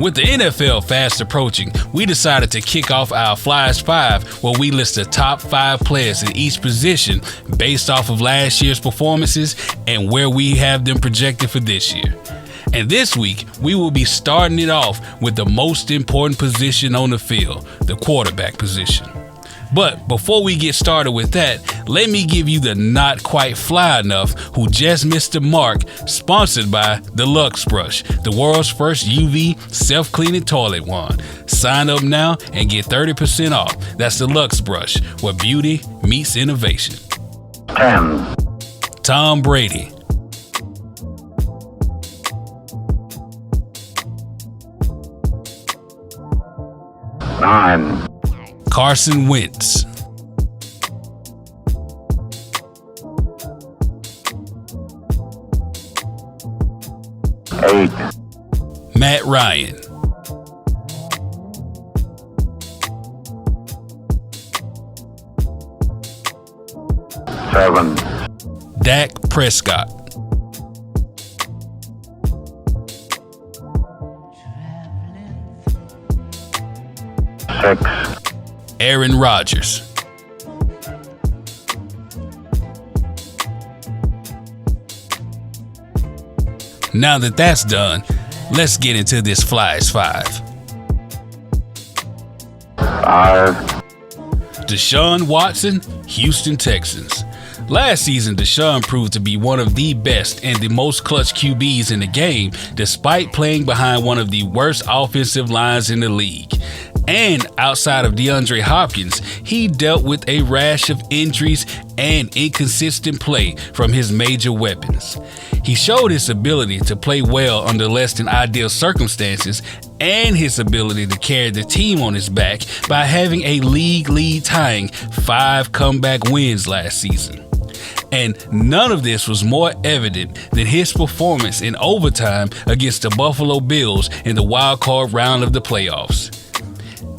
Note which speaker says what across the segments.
Speaker 1: With the NFL fast approaching, we decided to kick off our Flyest Five, where we list the top 5 players in each position based off of last year's performances and where we have them projected for this year. And this week, we will be starting it off with the most important position on the field, the quarterback position. But before we get started with that, let me give you the not quite fly enough who just missed the mark, sponsored by the Lux Brush, the world's first UV self-cleaning toilet wand. Sign up now and get 30% off. That's the Lux Brush, where beauty meets innovation.
Speaker 2: 10,
Speaker 1: Tom Brady,
Speaker 2: 9,
Speaker 1: Carson Wentz,
Speaker 2: 8,
Speaker 1: Matt Ryan,
Speaker 2: 7,
Speaker 1: Dak Prescott,
Speaker 2: 6,
Speaker 1: Aaron Rodgers, 'Now that that's done, let's get into this Flyest Five.
Speaker 2: 5,
Speaker 1: Deshaun Watson, Houston Texans. Last season, Deshaun proved to be one of the best and the most clutch QBs in the game, despite playing behind one of the worst offensive lines in the league. And outside of DeAndre Hopkins, he dealt with a rash of injuries and inconsistent play from his major weapons. He showed his ability to play well under less than ideal circumstances and his ability to carry the team on his back by having a league tying 5 comeback wins last season. And none of this was more evident than his performance in overtime against the Buffalo Bills in the wild card round of the playoffs.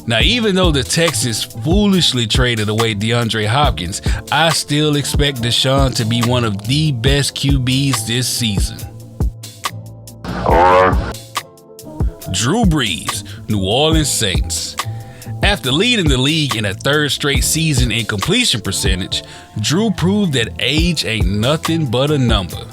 Speaker 1: Now, even though the Texans foolishly traded away DeAndre Hopkins, I still expect Deshaun to be one of the best QBs this season.
Speaker 2: 4,
Speaker 1: Drew Brees, New Orleans Saints. After leading the league in a 3rd straight season in completion percentage, Drew proved that age ain't nothing but a number.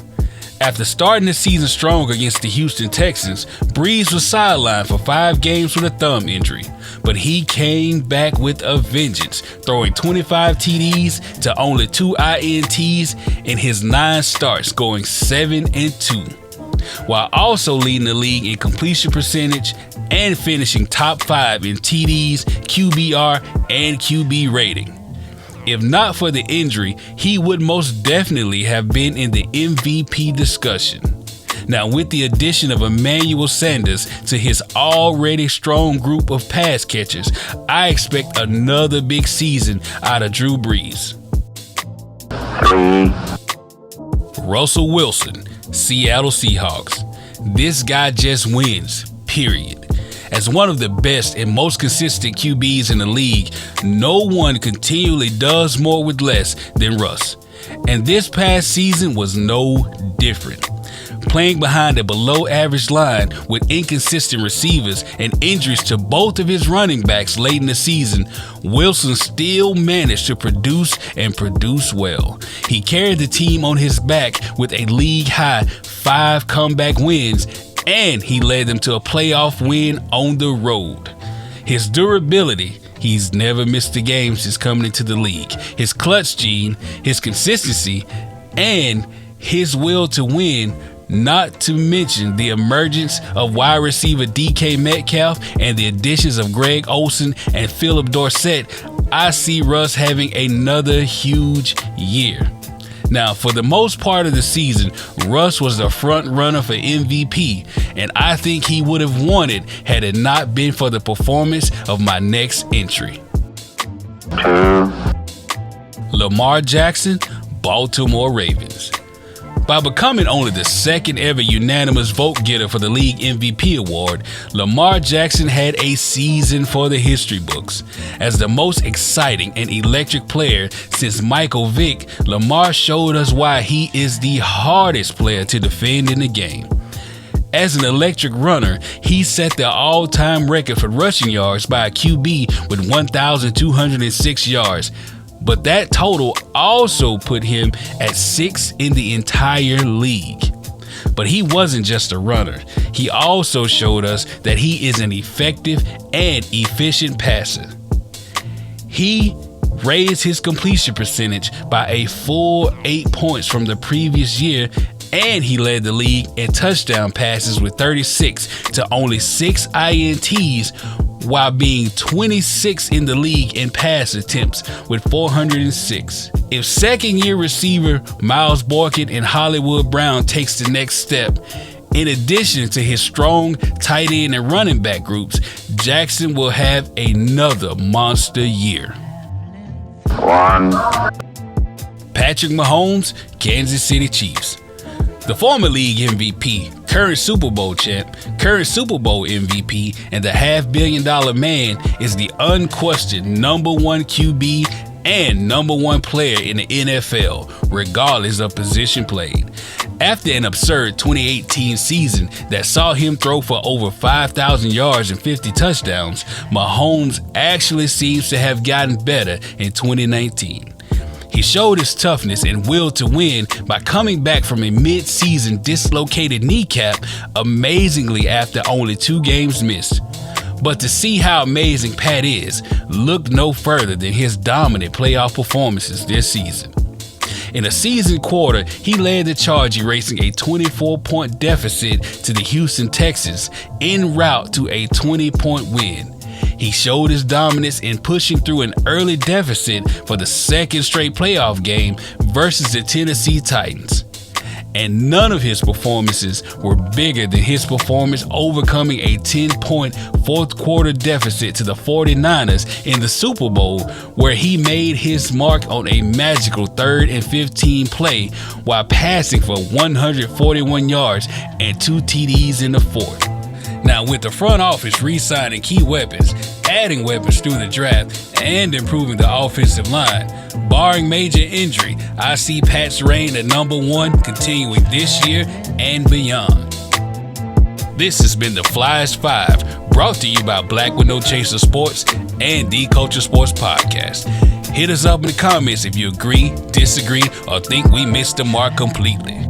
Speaker 1: After starting the season strong against the Houston Texans, Brees was sidelined for 5 games with a thumb injury, but he came back with a vengeance, throwing 25 TDs to only 2 INTs in his 9 starts, going 7-2, while also leading the league in completion percentage and finishing top 5 in TDs, QBR, and QB rating. If not for the injury, he would most definitely have been in the MVP discussion. Now, with the addition of Emmanuel Sanders to his already strong group of pass catchers, I expect another big season out of Drew Brees.
Speaker 2: 3,
Speaker 1: Russell Wilson, Seattle Seahawks. This guy just wins, period. As one of the best and most consistent QBs in the league, no one continually does more with less than Russ. And this past season was no different. Playing behind a below average line with inconsistent receivers and injuries to both of his running backs late in the season, Wilson still managed to produce and produce well. He carried the team on his back with a league high 5 comeback wins, and he led them to a playoff win on the road. His durability, he's never missed a game since coming into the league. His clutch gene, his consistency, and his will to win, not to mention the emergence of wide receiver DK Metcalf and the additions of Greg Olsen and Philip Dorsett, I see Russ having another huge year. Now, for the most part of the season, Russ was the front runner for MVP, and I think he would have won it had it not been for the performance of my next entry.
Speaker 2: 2,
Speaker 1: Lamar Jackson, Baltimore Ravens. By becoming only the 2nd ever unanimous vote getter for the league MVP award, Lamar Jackson had a season for the history books. As the most exciting and electric player since Michael Vick, Lamar showed us why he is the hardest player to defend in the game. As an electric runner, he set the all-time record for rushing yards by a QB with 1,206 yards. But that total also put him at 6th in the entire league. But he wasn't just a runner. He also showed us that he is an effective and efficient passer. He raised his completion percentage by a full 8 points from the previous year, and he led the league in touchdown passes with 36 to only 6 INTs, while being 26th in the league in pass attempts with 406. If second-year receiver Miles Boykin and Hollywood Brown takes the next step, in addition to his strong tight end and running back groups, Jackson will have another monster year.
Speaker 2: 1.
Speaker 1: Patrick Mahomes, Kansas City Chiefs. The former league MVP, current Super Bowl champ, current Super Bowl MVP, and the $500 million man is the unquestioned number 1 QB and number 1 player in the NFL, regardless of position played. After an absurd 2018 season that saw him throw for over 5,000 yards and 50 touchdowns, Mahomes actually seems to have gotten better in 2019. He showed his toughness and will to win by coming back from a mid-season dislocated kneecap amazingly after only 2 games missed. But to see how amazing Pat is, look no further than his dominant playoff performances this season. In a season quarter, he led the charge, erasing a 24-point deficit to the Houston Texans en route to a 20-point win. He showed his dominance in pushing through an early deficit for the second straight playoff game versus the Tennessee Titans. And none of his performances were bigger than his performance overcoming a 10-point fourth quarter deficit to the 49ers in the Super Bowl, where he made his mark on a magical 3rd and 15 play while passing for 141 yards and 2 TDs in the fourth. Now, with the front office re-signing key weapons, adding weapons through the draft, and improving the offensive line, barring major injury, I see Pat's reign at number 1 continuing this year and beyond. This has been the Flyest Five, brought to you by Black with No Chaser Sports and D Culture Sports Podcast. Hit us up in the comments if you agree, disagree, or think we missed the mark completely.